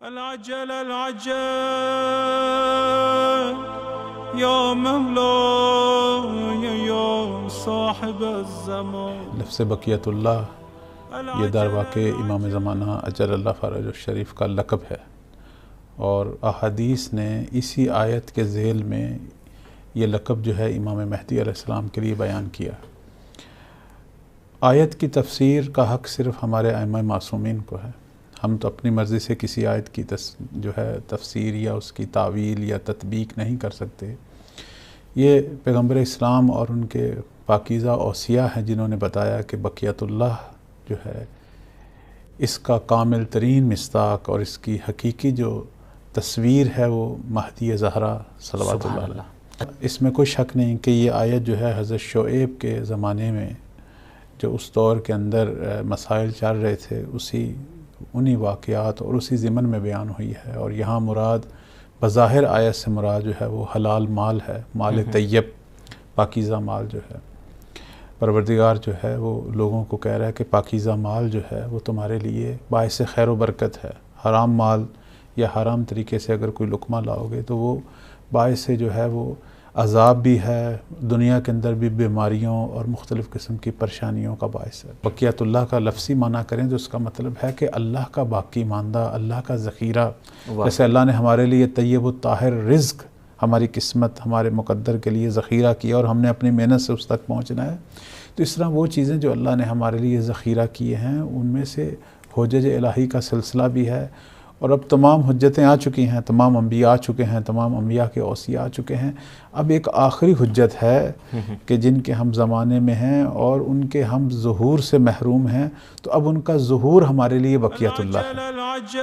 العجل العجل یا مولا یا صاحب الزمان۔ لفظ بقیت اللہ یہ در واقع امام زمانہ اجل اللہ فرج الشریف کا لقب ہے، اور احادیث نے اسی آیت کے ذیل میں یہ لقب جو ہے امام مہدی علیہ السلام کے لیے بیان کیا۔ آیت کی تفسیر کا حق صرف ہمارے ائمہ معصومین کو ہے۔ ہم تو اپنی مرضی سے کسی آیت کی جو ہے تفسیر یا اس کی تعویل یا تطبیق نہیں کر سکتے۔ یہ پیغمبر اسلام اور ان کے پاکیزہ اوصیاء ہیں جنہوں نے بتایا کہ بقیت اللہ جو ہے اس کا کامل ترین مصداق اور اس کی حقیقی جو تصویر ہے وہ مہدی زہرا صلوات اللہ علیہ۔ اس میں کوئی شک نہیں کہ یہ آیت جو ہے حضرت شعیب کے زمانے میں جو اس دور کے اندر مسائل چل رہے تھے انہی واقعات اور اسی ضمن میں بیان ہوئی ہے، اور یہاں مراد بظاہر آیت سے مراد جو ہے وہ حلال مال ہے، مال طیب، پاکیزہ مال جو ہے۔ پروردگار جو ہے وہ لوگوں کو کہہ رہا ہے کہ پاکیزہ مال جو ہے وہ تمہارے لیے باعث خیر و برکت ہے۔ حرام مال یا حرام طریقے سے اگر کوئی لقمہ لاؤ گے تو وہ باعث جو ہے وہ عذاب بھی ہے، دنیا کے اندر بھی بیماریوں اور مختلف قسم کی پریشانیوں کا باعث ہے۔ بقیت اللہ کا لفظی معنی کریں تو اس کا مطلب ہے کہ اللہ کا باقی ماندہ، اللہ کا ذخیرہ۔ جیسے اللہ نے ہمارے لیے طیب و طاہر رزق، ہماری قسمت، ہمارے مقدر کے لیے ذخیرہ کیا اور ہم نے اپنی محنت سے اس تک پہنچنا ہے، تو اس طرح وہ چیزیں جو اللہ نے ہمارے لیے ذخیرہ کیے ہیں ان میں سے حجج الہی کا سلسلہ بھی ہے، اور اب تمام حجتیں آ چکی ہیں، تمام انبیاء آ چکے ہیں، تمام انبیاء کے اوصیاء آ چکے ہیں۔ اب ایک آخری حجت ہے کہ جن کے ہم زمانے میں ہیں اور ان کے ہم ظہور سے محروم ہیں، تو اب ان کا ظہور ہمارے لیے بقیت اللہ ہے۔ العجل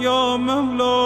یا مولا